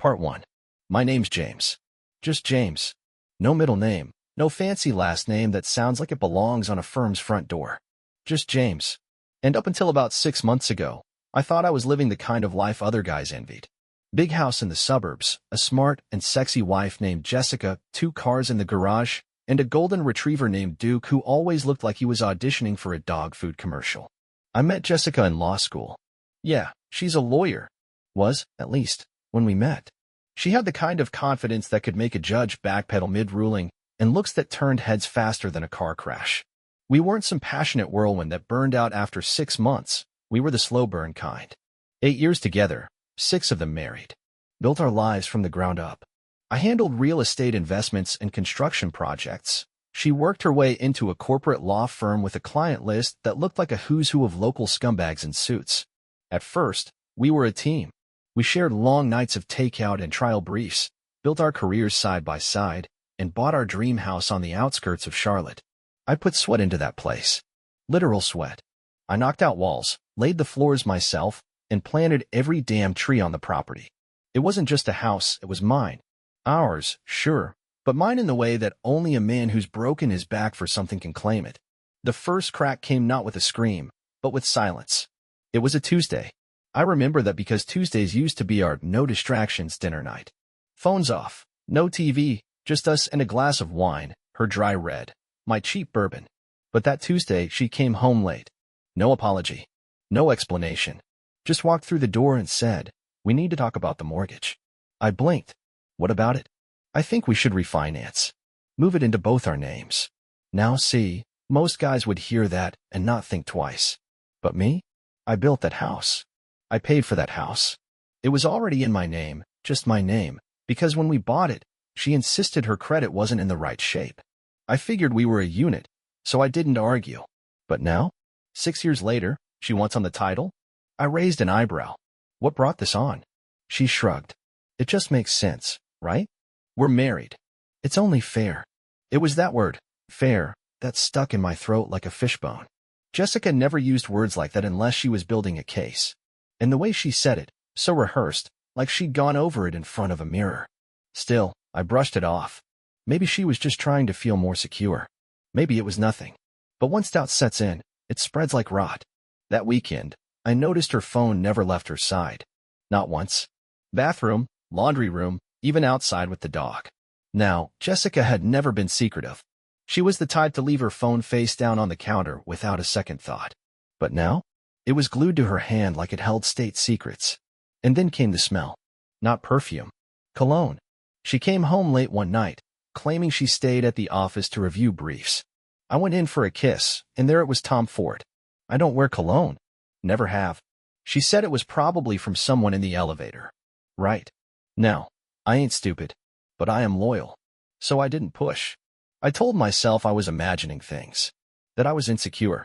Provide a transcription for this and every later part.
Part 1. My name's James. Just James. No middle name, no fancy last name that sounds like it belongs on a firm's front door. Just James. And up until about 6 months ago, I thought I was living the kind of life other guys envied. Big house in the suburbs, a smart and sexy wife named Jessica, 2 cars in the garage, and a golden retriever named Duke who always looked like he was auditioning for a dog food commercial. I met Jessica in law school. Yeah, she's a lawyer. Was, at least, when we met. She had the kind of confidence that could make a judge backpedal mid-ruling, and looks that turned heads faster than a car crash. We weren't some passionate whirlwind that burned out after 6 months. We were the slow burn kind. 8 years together, 6 of them married. Built our lives from the ground up. I handled real estate investments and construction projects. She worked her way into a corporate law firm with a client list that looked like a who's who of local scumbags in suits. At first, we were a team. We shared long nights of takeout and trial briefs, built our careers side by side, and bought our dream house on the outskirts of Charlotte. I put sweat into that place. Literal sweat. I knocked out walls, laid the floors myself, and planted every damn tree on the property. It wasn't just a house, it was mine. Ours, sure, but mine in the way that only a man who's broken his back for something can claim it. The first crack came not with a scream, but with silence. It was a Tuesday. I remember that because Tuesdays used to be our no distractions dinner night. Phones off, no TV, just us and a glass of wine, her dry red, my cheap bourbon. But that Tuesday she came home late. No apology. No explanation. Just walked through the door and said, "We need to talk about the mortgage." I blinked. What about it? I think we should refinance. Move it into both our names. Now see, most guys would hear that and not think twice. But me? I built that house. I paid for that house. It was already in my name, just my name, because when we bought it, she insisted her credit wasn't in the right shape. I figured we were a unit, so I didn't argue. But now, 6 years later, she wants on the title? I raised an eyebrow. What brought this on? She shrugged. It just makes sense, right? We're married. It's only fair. It was that word, fair, that stuck in my throat like a fishbone. Jessica never used words like that unless she was building a case. And the way she said it, so rehearsed, like she'd gone over it in front of a mirror. Still, I brushed it off. Maybe she was just trying to feel more secure. Maybe it was nothing. But once doubt sets in, it spreads like rot. That weekend, I noticed her phone never left her side. Not once. Bathroom, laundry room, even outside with the dog. Now, Jessica had never been secretive. She was the type to leave her phone face down on the counter without a second thought. But now? It was glued to her hand like it held state secrets. And then came the smell. Not perfume. Cologne. She came home late one night, claiming she stayed at the office to review briefs. I went in for a kiss, and there it was Tom Ford. I don't wear cologne. Never have. She said it was probably from someone in the elevator. Right. Now, I ain't stupid, but I am loyal. So I didn't push. I told myself I was imagining things. That I was insecure.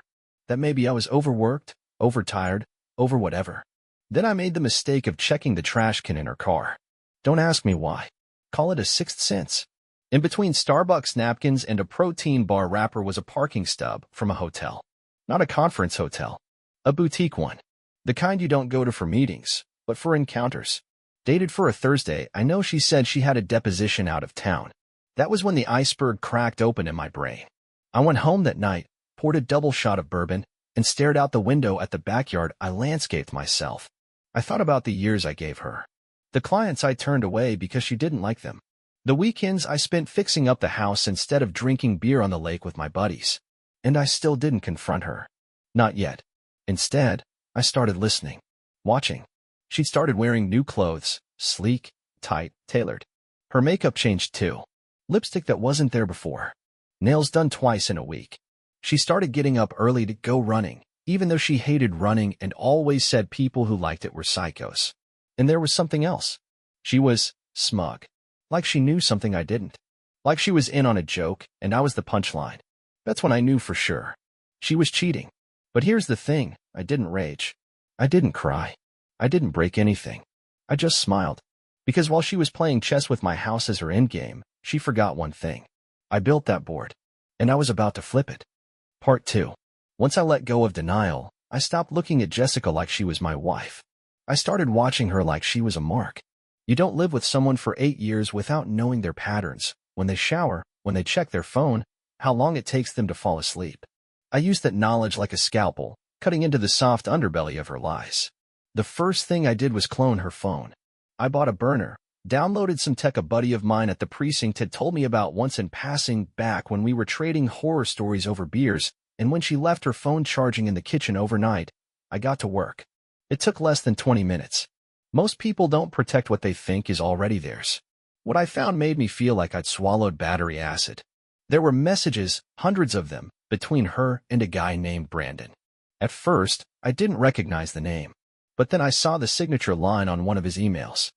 That maybe I was overworked, overtired, over whatever. Then I made the mistake of checking the trash can in her car. Don't ask me why. Call it a sixth sense. In between Starbucks napkins and a protein bar wrapper was a parking stub from a hotel. Not a conference hotel. A boutique one. The kind you don't go to for meetings, but for encounters. Dated for a Thursday, I know she said she had a deposition out of town. That was when the iceberg cracked open in my brain. I went home that night, poured a double shot of bourbon, and stared out the window at the backyard I landscaped myself. I thought about the years I gave her. The clients I turned away because she didn't like them. The weekends I spent fixing up the house instead of drinking beer on the lake with my buddies. And I still didn't confront her. Not yet. Instead, I started listening. Watching. She'd started wearing new clothes, sleek, tight, tailored. Her makeup changed too. Lipstick that wasn't there before. Nails done twice in a week. She started getting up early to go running, even though she hated running and always said people who liked it were psychos. And there was something else. She was smug. Like she knew something I didn't. Like she was in on a joke, and I was the punchline. That's when I knew for sure. She was cheating. But here's the thing, I didn't rage. I didn't cry. I didn't break anything. I just smiled. Because while she was playing chess with my house as her endgame, she forgot one thing. I built that board. And I was about to flip it. Part 2. Once I let go of denial, I stopped looking at Jessica like she was my wife. I started watching her like she was a mark. You don't live with someone for 8 years without knowing their patterns, when they shower, when they check their phone, how long it takes them to fall asleep. I used that knowledge like a scalpel, cutting into the soft underbelly of her lies. The first thing I did was clone her phone. I bought a burner, downloaded some tech a buddy of mine at the precinct had told me about once in passing back when we were trading horror stories over beers, and when she left her phone charging in the kitchen overnight, I got to work. It took less than 20 minutes. Most people don't protect what they think is already theirs. What I found made me feel like I'd swallowed battery acid. There were messages, hundreds of them, between her and a guy named Brandon. At first, I didn't recognize the name, but then I saw the signature line on one of his emails.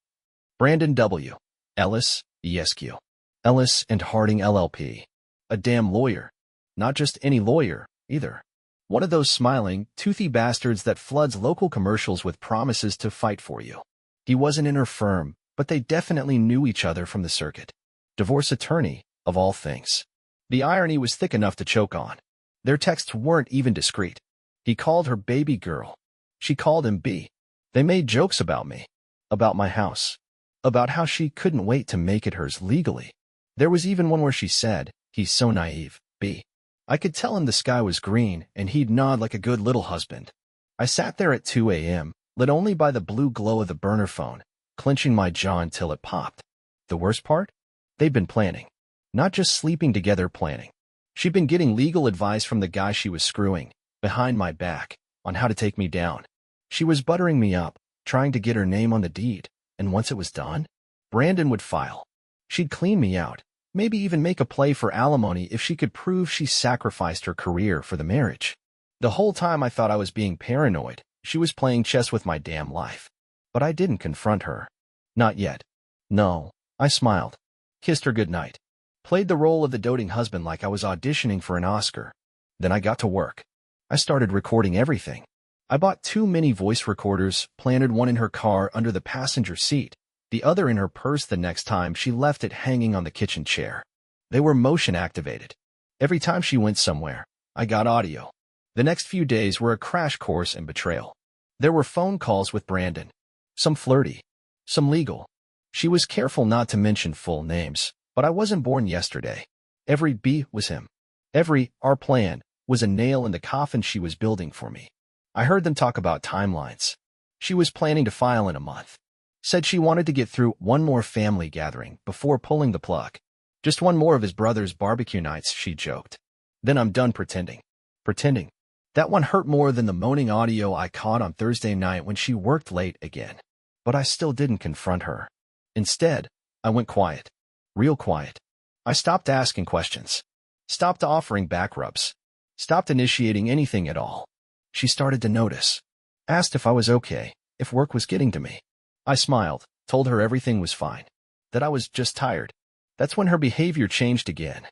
Brandon W. Ellis, ESQ. Ellis and Harding LLP. A damn lawyer. Not just any lawyer, either. One of those smiling, toothy bastards that floods local commercials with promises to fight for you. He wasn't in her firm, but they definitely knew each other from the circuit. Divorce attorney, of all things. The irony was thick enough to choke on. Their texts weren't even discreet. He called her baby girl. She called him B. They made jokes about me. About my house. About how she couldn't wait to make it hers legally. There was even one where she said, "He's so naive, B." I could tell him the sky was green, and he'd nod like a good little husband. I sat there at 2 a.m., lit only by the blue glow of the burner phone, clenching my jaw until it popped. The worst part? They'd been planning. Not just sleeping together, planning. She'd been getting legal advice from the guy she was screwing, behind my back, on how to take me down. She was buttering me up, trying to get her name on the deed, and once it was done, Brandon would file. She'd clean me out. Maybe even make a play for alimony if she could prove she sacrificed her career for the marriage. The whole time I thought I was being paranoid. She was playing chess with my damn life. But I didn't confront her. Not yet. No. I smiled. Kissed her goodnight. Played the role of the doting husband like I was auditioning for an Oscar. Then I got to work. I started recording everything. I bought 2 mini voice recorders, planted one in her car under the passenger seat, the other in her purse the next time she left it hanging on the kitchen chair. They were motion activated. Every time she went somewhere, I got audio. The next few days were a crash course in betrayal. There were phone calls with Brandon. Some flirty. Some legal. She was careful not to mention full names, but I wasn't born yesterday. Every B was him. Every our plan was a nail in the coffin she was building for me. I heard them talk about timelines. She was planning to file in a month. Said she wanted to get through one more family gathering before pulling the plug. Just one more of his brother's barbecue nights, she joked. Then I'm done pretending. Pretending. That one hurt more than the moaning audio I caught on Thursday night when she worked late again. But I still didn't confront her. Instead, I went quiet. Real quiet. I stopped asking questions. Stopped offering back rubs. Stopped initiating anything at all. She started to notice. Asked if I was okay, if work was getting to me. I smiled, told her everything was fine. That I was just tired. That's when her behavior changed again.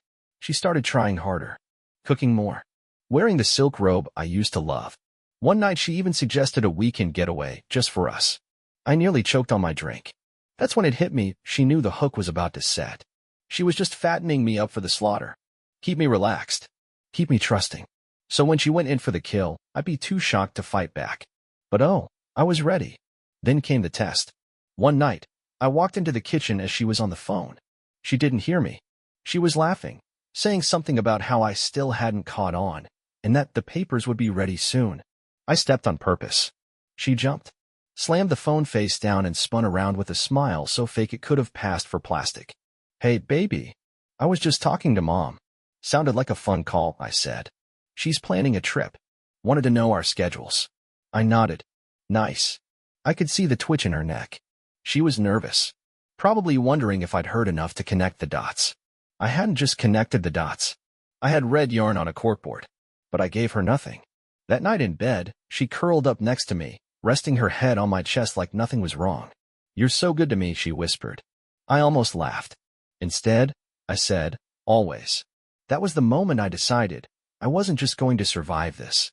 She started trying harder. Cooking more. Wearing the silk robe I used to love. One night she even suggested a weekend getaway, just for us. I nearly choked on my drink. That's when it hit me, she knew the hook was about to set. She was just fattening me up for the slaughter. Keep me relaxed. Keep me trusting. So when she went in for the kill, I'd be too shocked to fight back. But oh, I was ready. Then came the test. One night, I walked into the kitchen as she was on the phone. She didn't hear me. She was laughing, saying something about how I still hadn't caught on, and that the papers would be ready soon. I stepped on purpose. She jumped, slammed the phone face down and spun around with a smile so fake it could have passed for plastic. Hey, baby. I was just talking to Mom. Sounded like a fun call, I said. She's planning a trip. Wanted to know our schedules. I nodded. Nice. I could see the twitch in her neck. She was nervous. Probably wondering if I'd heard enough to connect the dots. I hadn't just connected the dots. I had red yarn on a corkboard. But I gave her nothing. That night in bed, she curled up next to me, resting her head on my chest like nothing was wrong. You're so good to me, she whispered. I almost laughed. Instead, I said, always. That was the moment I decided I wasn't just going to survive this.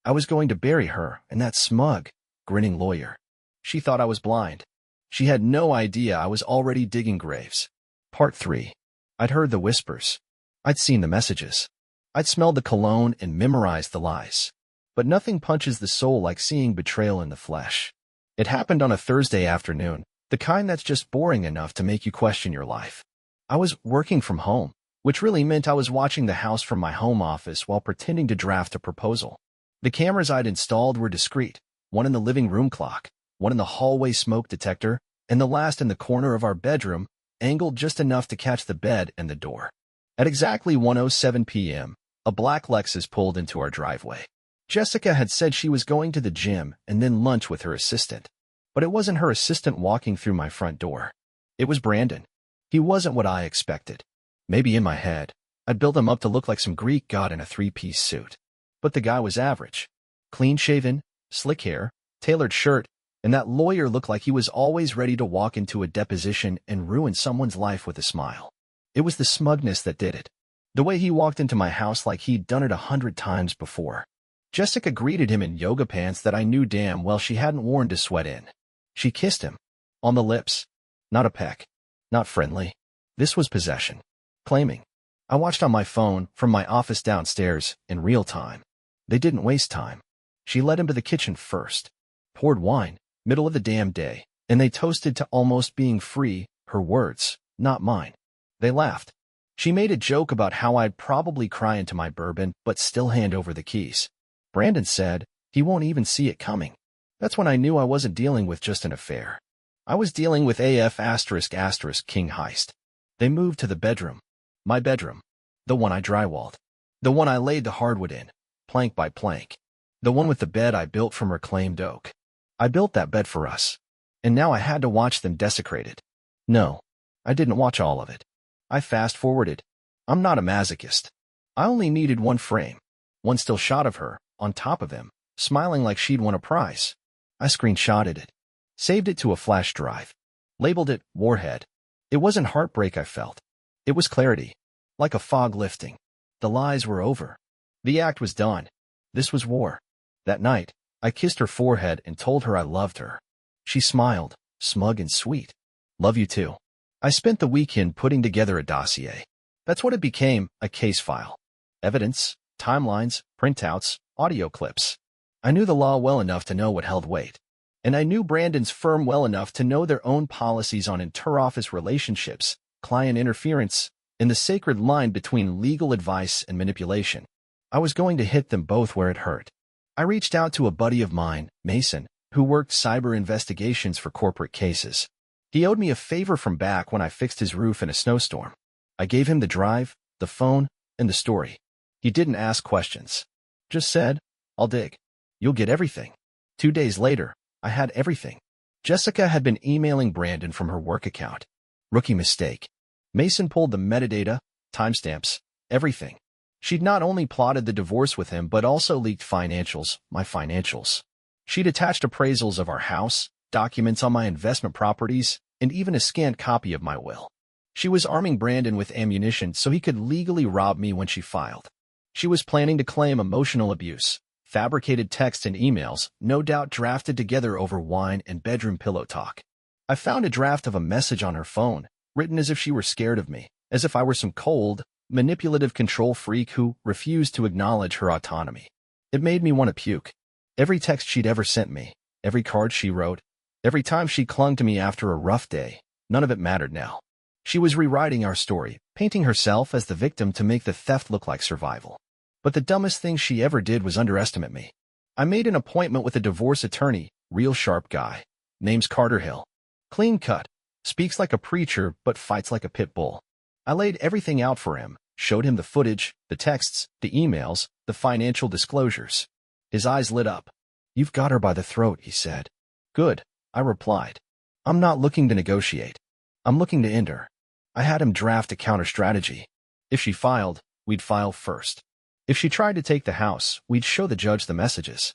I was going to bury her and that smug, grinning lawyer. She thought I was blind. She had no idea I was already digging graves. Part 3. I'd heard the whispers. I'd seen the messages. I'd smelled the cologne and memorized the lies. But nothing punches the soul like seeing betrayal in the flesh. It happened on a Thursday afternoon, The kind that's just boring enough to make you question your life. I was working from home, which really meant I was watching the house from my home office while pretending to draft a proposal. The cameras I'd installed were discreet, one in the living room clock, one in the hallway smoke detector, and the last in the corner of our bedroom, angled just enough to catch the bed and the door. At exactly 1:07 p.m., a black Lexus pulled into our driveway. Jessica had said she was going to the gym and then lunch with her assistant. But it wasn't her assistant walking through my front door. It was Brandon. He wasn't what I expected. Maybe in my head, I'd build him up to look like some Greek god in a three-piece suit. But the guy was average. Clean-shaven, slick hair, tailored shirt, and that lawyer looked like he was always ready to walk into a deposition and ruin someone's life with a smile. It was the smugness that did it. The way he walked into my house like he'd done it 100 times before. Jessica greeted him in yoga pants that I knew damn well she hadn't worn to sweat in. She kissed him. On the lips. Not a peck. Not friendly. This was possession. Claiming. I watched on my phone from my office downstairs in real time. They didn't waste time. She led him to the kitchen first. Poured wine, middle of the damn day, and they toasted to almost being free, her words, not mine. They laughed. She made a joke about how I'd probably cry into my bourbon but still hand over the keys. Brandon said he won't even see it coming. That's when I knew I wasn't dealing with just an affair. I was dealing with AF*** King Heist. They moved to the bedroom. My bedroom. The one I drywalled. The one I laid the hardwood in, plank by plank. The one with the bed I built from reclaimed oak. I built that bed for us. And now I had to watch them desecrate it. No, I didn't watch all of it. I fast-forwarded. I'm not a masochist. I only needed one frame. One still shot of her, on top of him, smiling like she'd won a prize. I screenshotted it. Saved it to a flash drive. Labeled it Warhead. It wasn't heartbreak I felt. It was clarity. Like a fog lifting. The lies were over. The act was done. This was war. That night, I kissed her forehead and told her I loved her. She smiled, smug and sweet. Love you too. I spent the weekend putting together a dossier. That's what it became, a case file. Evidence, timelines, printouts, audio clips. I knew the law well enough to know what held weight. And I knew Brandon's firm well enough to know their own policies on inter-office relationships, client interference, and the sacred line between legal advice and manipulation. I was going to hit them both where it hurt. I reached out to a buddy of mine, Mason, who worked cyber investigations for corporate cases. He owed me a favor from back when I fixed his roof in a snowstorm. I gave him the drive, the phone, and the story. He didn't ask questions. Just said, I'll dig. You'll get everything. 2 days later, I had everything. Jessica had been emailing Brandon from her work account. Rookie mistake. Mason pulled the metadata, timestamps, everything. She'd not only plotted the divorce with him but also leaked financials, my financials. She'd attached appraisals of our house, documents on my investment properties, and even a scanned copy of my will. She was arming Brandon with ammunition so he could legally rob me when she filed. She was planning to claim emotional abuse, fabricated texts and emails, no doubt drafted together over wine and bedroom pillow talk. I found a draft of a message on her phone, written as if she were scared of me, as if I were some cold, manipulative control freak who refused to acknowledge her autonomy. It made me want to puke. Every text she'd ever sent me, every card she wrote, every time she clung to me after a rough day, none of it mattered now. She was rewriting our story, painting herself as the victim to make the theft look like survival. But the dumbest thing she ever did was underestimate me. I made an appointment with a divorce attorney, real sharp guy. Name's Carter Hill. Clean cut. Speaks like a preacher, but fights like a pit bull. I laid everything out for him, showed him the footage, the texts, the emails, the financial disclosures. His eyes lit up. You've got her by the throat, he said. Good, I replied. I'm not looking to negotiate. I'm looking to end her. I had him draft a counter-strategy. If she filed, we'd file first. If she tried to take the house, we'd show the judge the messages.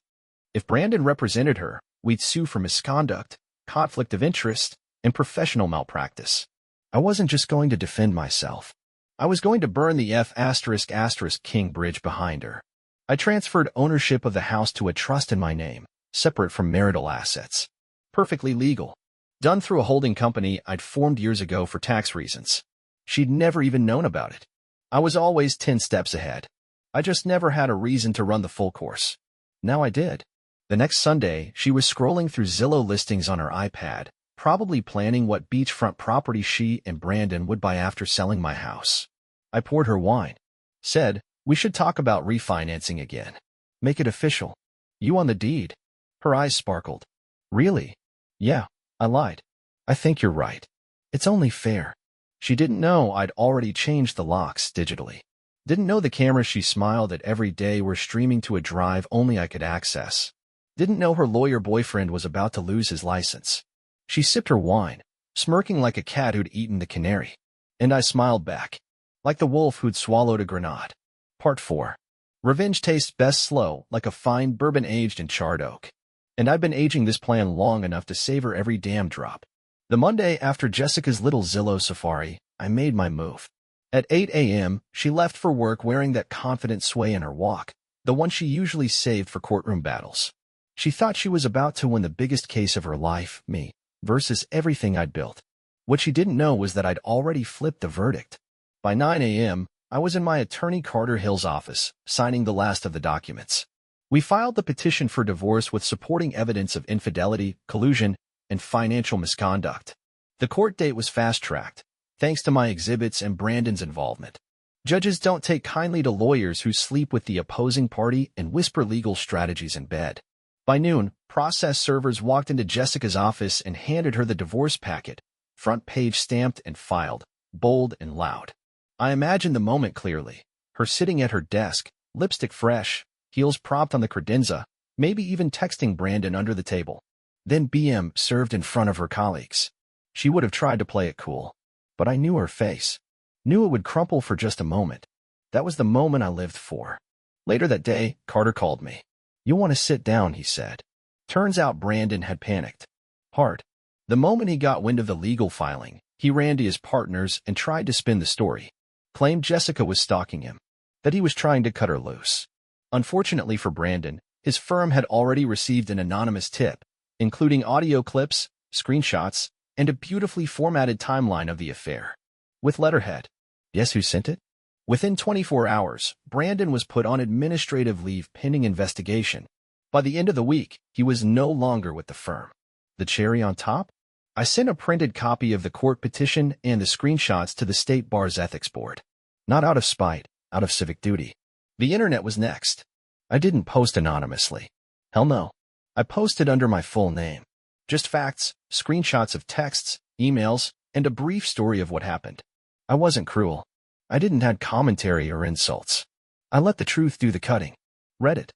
If Brandon represented her, we'd sue for misconduct, conflict of interest, and professional malpractice. I wasn't just going to defend myself. I was going to burn the King bridge behind her. I transferred ownership of the house to a trust in my name, separate from marital assets. Perfectly legal. Done through a holding company I'd formed years ago for tax reasons. She'd never even known about it. I was always 10 steps ahead. I just never had a reason to run the full course. Now I did. The next Sunday, she was scrolling through Zillow listings on her iPad, probably planning what beachfront property she and Brandon would buy after selling my house. I poured her wine. Said, we should talk about refinancing again. Make it official. You on the deed? Her eyes sparkled. Really? Yeah, I lied. I think you're right. It's only fair. She didn't know I'd already changed the locks digitally. Didn't know the cameras she smiled at every day were streaming to a drive only I could access. Didn't know her lawyer boyfriend was about to lose his license. She sipped her wine, smirking like a cat who'd eaten the canary. And I smiled back, like the wolf who'd swallowed a grenade. Part 4. Revenge tastes best slow, like a fine bourbon aged in charred oak. And I've been aging this plan long enough to savor every damn drop. The Monday after Jessica's little Zillow safari, I made my move. At 8 a.m., she left for work wearing that confident sway in her walk, the one she usually saved for courtroom battles. She thought she was about to win the biggest case of her life, me, versus everything I'd built. What she didn't know was that I'd already flipped the verdict. By 9 a.m., I was in my attorney Carter Hill's office, signing the last of the documents. We filed the petition for divorce with supporting evidence of infidelity, collusion, and financial misconduct. The court date was fast-tracked, thanks to my exhibits and Brandon's involvement. Judges don't take kindly to lawyers who sleep with the opposing party and whisper legal strategies in bed. By noon, process servers walked into Jessica's office and handed her the divorce packet, front page stamped and filed, bold and loud. I imagined the moment clearly, her sitting at her desk, lipstick fresh, heels propped on the credenza, maybe even texting Brandon under the table. Then BM served in front of her colleagues. She would have tried to play it cool, but I knew her face. Knew it would crumple for just a moment. That was the moment I lived for. Later that day, Carter called me. "You'll want to sit down," he said. Turns out Brandon had panicked. Hard. The moment he got wind of the legal filing, he ran to his partners and tried to spin the story. Claimed Jessica was stalking him, that he was trying to cut her loose. Unfortunately for Brandon, his firm had already received an anonymous tip, including audio clips, screenshots, and a beautifully formatted timeline of the affair. With letterhead. Guess who sent it? Within 24 hours, Brandon was put on administrative leave pending investigation. By the end of the week, he was no longer with the firm. The cherry on top? I sent a printed copy of the court petition and the screenshots to the State Bar's Ethics Board. Not out of spite, out of civic duty. The internet was next. I didn't post anonymously. Hell no. I posted under my full name. Just facts, screenshots of texts, emails, and a brief story of what happened. I wasn't cruel. I didn't add commentary or insults. I let the truth do the cutting. Reddit,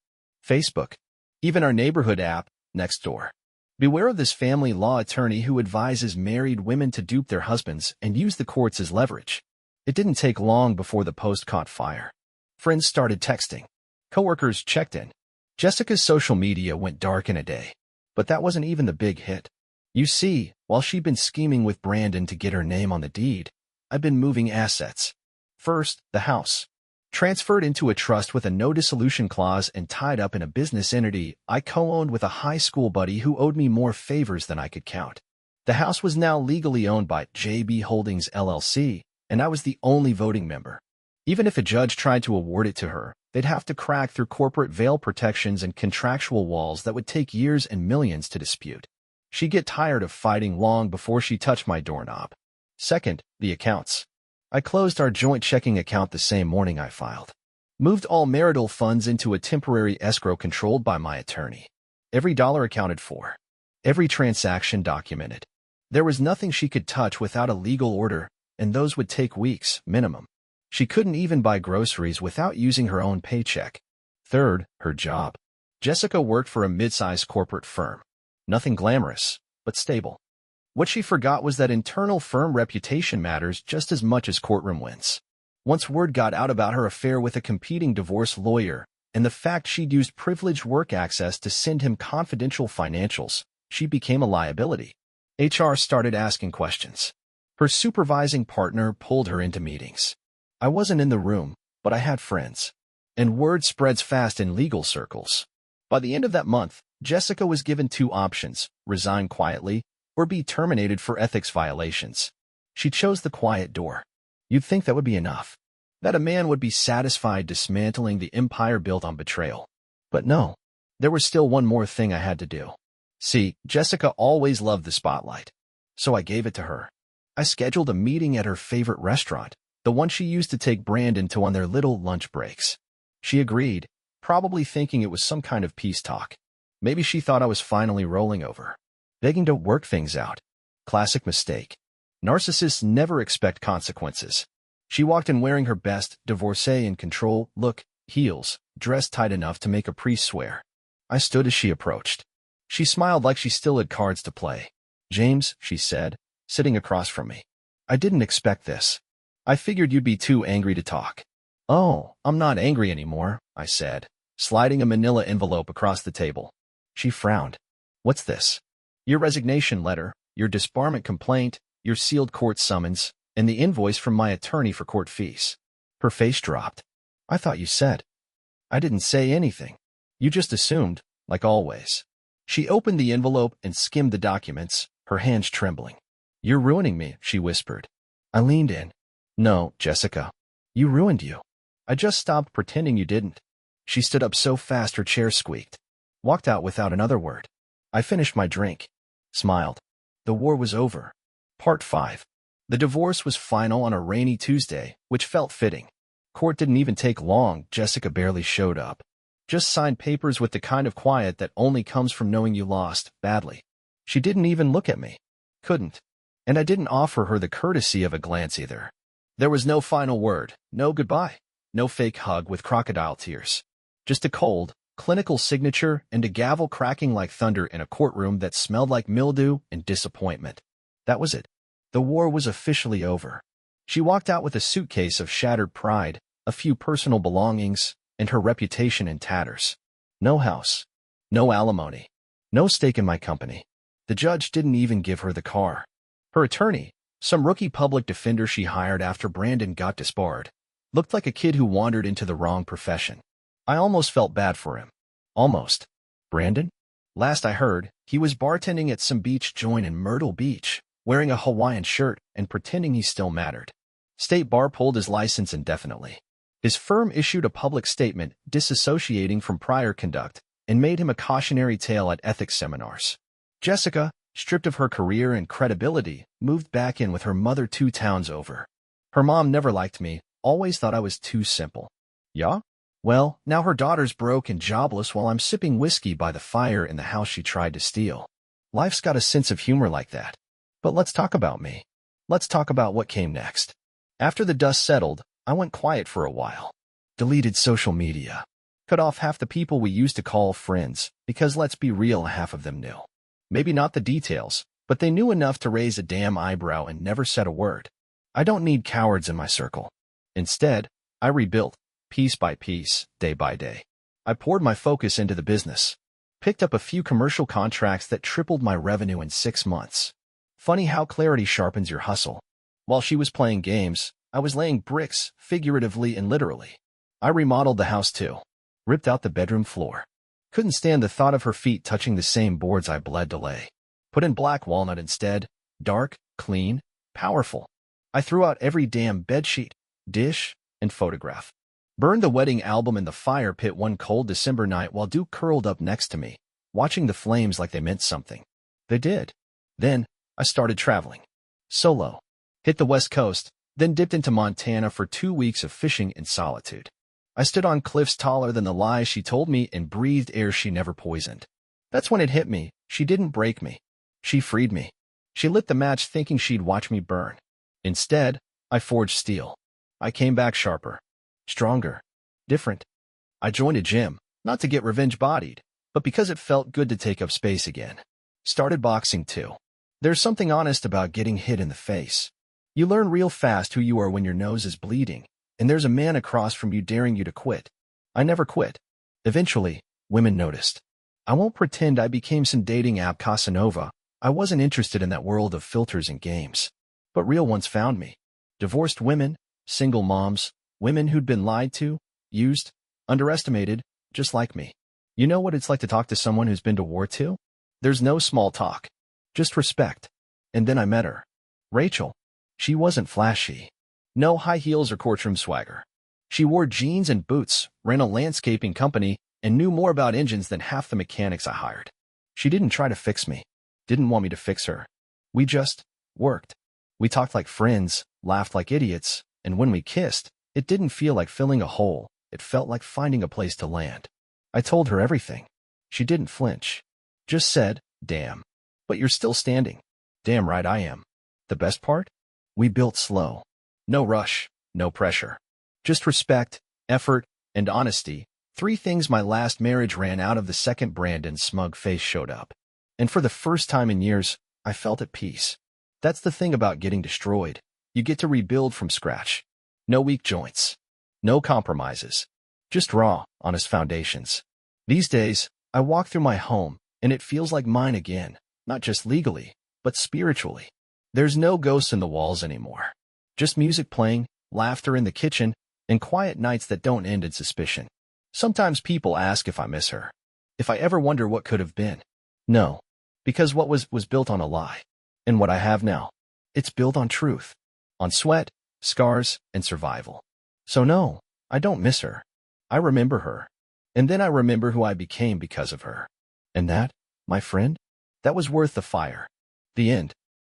Facebook, even our neighborhood app, Nextdoor. Beware of this family law attorney who advises married women to dupe their husbands and use the courts as leverage. It didn't take long before the post caught fire. Friends started texting. Coworkers checked in. Jessica's social media went dark in a day. But that wasn't even the big hit. You see, while she'd been scheming with Brandon to get her name on the deed, I've been moving assets. First, the house. Transferred into a trust with a no dissolution clause and tied up in a business entity I co-owned with a high school buddy who owed me more favors than I could count. The house was now legally owned by JB Holdings LLC, and I was the only voting member. Even if a judge tried to award it to her, they'd have to crack through corporate veil protections and contractual walls that would take years and millions to dispute. She'd get tired of fighting long before she touched my doorknob. Second, the accounts. I closed our joint checking account the same morning I filed. Moved all marital funds into a temporary escrow controlled by my attorney. Every dollar accounted for. Every transaction documented. There was nothing she could touch without a legal order, and those would take weeks, minimum. She couldn't even buy groceries without using her own paycheck. Third, her job. Jessica worked for a mid-sized corporate firm. Nothing glamorous, but stable. What she forgot was that internal firm reputation matters just as much as courtroom wins. Once word got out about her affair with a competing divorce lawyer, and the fact she'd used privileged work access to send him confidential financials, she became a liability. HR started asking questions. Her supervising partner pulled her into meetings. I wasn't in the room, but I had friends. And word spreads fast in legal circles. By the end of that month, Jessica was given two options: resign quietly or be terminated for ethics violations. She chose the quiet door. You'd think that would be enough. That a man would be satisfied dismantling the empire built on betrayal. But no, there was still one more thing I had to do. See, Jessica always loved the spotlight. so I gave it to her. I scheduled a meeting at her favorite restaurant, the one she used to take Brandon to on their little lunch breaks. She agreed, probably thinking it was some kind of peace talk. Maybe she thought I was finally rolling over, begging to work things out. Classic mistake. Narcissists never expect consequences. She walked in wearing her best divorcee in control look, heels, dressed tight enough to make a priest swear. I stood as she approached. She smiled like she still had cards to play. "James," she said, sitting across from me. "I didn't expect this. I figured you'd be too angry to talk." "Oh, I'm not angry anymore," I said, sliding a manila envelope across the table. She frowned. "What's this?" "Your resignation letter, your disbarment complaint, your sealed court summons, and the invoice from my attorney for court fees." Her face dropped. "I thought you said." "I didn't say anything. You just assumed, like always." She opened the envelope and skimmed the documents, her hands trembling. "You're ruining me," she whispered. I leaned in. "No, Jessica. You ruined you. I just stopped pretending you didn't." She stood up so fast her chair squeaked. Walked out without another word. I finished my drink. Smiled. The war was over. Part 5. The divorce was final on a rainy Tuesday, which felt fitting. Court didn't even take long. Jessica barely showed up. Just signed papers with the kind of quiet that only comes from knowing you lost badly. She didn't even look at me. Couldn't. And I didn't offer her the courtesy of a glance either. There was no final word, no goodbye, no fake hug with crocodile tears. Just a cold, clinical signature and a gavel cracking like thunder in a courtroom that smelled like mildew and disappointment. That was it. The war was officially over. She walked out with a suitcase of shattered pride, a few personal belongings, and her reputation in tatters. No house. No alimony. No stake in my company. The judge didn't even give her the car. Her attorney, some rookie public defender she hired after Brandon got disbarred, looked like a kid who wandered into the wrong profession. I almost felt bad for him. Almost. Brandon? Last I heard, he was bartending at some beach joint in Myrtle Beach, wearing a Hawaiian shirt and pretending he still mattered. State Bar pulled his license indefinitely. His firm issued a public statement disassociating from prior conduct and made him a cautionary tale at ethics seminars. Jessica, stripped of her career and credibility, moved back in with her mother 2 towns over. Her mom never liked me, always thought I was too simple. Yeah? Well, now her daughter's broke and jobless while I'm sipping whiskey by the fire in the house she tried to steal. Life's got a sense of humor like that. But let's talk about me. Let's talk about what came next. After the dust settled, I went quiet for a while. Deleted social media. Cut off half the people we used to call friends, because let's be real, half of them knew. Maybe not the details, but they knew enough to raise a damn eyebrow and never said a word. I don't need cowards in my circle. Instead, I rebuilt, piece by piece, day by day. I poured my focus into the business. Picked up a few commercial contracts that tripled my revenue in 6 months. Funny how clarity sharpens your hustle. While she was playing games, I was laying bricks, figuratively and literally. I remodeled the house too. Ripped out the bedroom floor. Couldn't stand the thought of her feet touching the same boards I bled to lay. Put in black walnut instead. Dark, clean, powerful. I threw out every damn bedsheet, dish, and photograph. Burned the wedding album in the fire pit one cold December night while Duke curled up next to me, watching the flames like they meant something. They did. Then, I started traveling. Solo. Hit the West Coast, then dipped into Montana for 2 weeks of fishing in solitude. I stood on cliffs taller than the lies she told me and breathed air she never poisoned. That's when it hit me. She didn't break me. She freed me. She lit the match thinking she'd watch me burn. Instead, I forged steel. I came back sharper. Stronger. Different. I joined a gym, not to get revenge bodied, but because it felt good to take up space again. Started boxing too. There's something honest about getting hit in the face. You learn real fast who you are when your nose is bleeding, and there's a man across from you daring you to quit. I never quit. Eventually, women noticed. I won't pretend I became some dating app Casanova. I wasn't interested in that world of filters and games. But real ones found me. Divorced women, single moms, women who'd been lied to, used, underestimated, just like me. You know what it's like to talk to someone who's been to war too? There's no small talk. Just respect. And then I met her. Rachel. She wasn't flashy. No high heels or courtroom swagger. She wore jeans and boots, ran a landscaping company, and knew more about engines than half the mechanics I hired. She didn't try to fix me. Didn't want me to fix her. We just worked. We talked like friends, laughed like idiots, and when we kissed, it didn't feel like filling a hole. It felt like finding a place to land. I told her everything. She didn't flinch. Just said, damn. But you're still standing. Damn right I am. The best part? We built slow. No rush, no pressure. Just respect, effort, and honesty. 3 things my last marriage ran out of the second Brandon's smug face showed up. And for the first time in years, I felt at peace. That's the thing about getting destroyed. You get to rebuild from scratch. No weak joints. No compromises. Just raw, honest foundations. These days, I walk through my home, and it feels like mine again, not just legally, but spiritually. There's no ghosts in the walls anymore. Just music playing, laughter in the kitchen, and quiet nights that don't end in suspicion. Sometimes people ask if I miss her. If I ever wonder what could have been. No. Because what was built on a lie. And what I have now, it's built on truth. On sweat, scars, and survival. So no, I don't miss her. I remember her. And then I remember who I became because of her. And that, my friend, that was worth the fire. The end.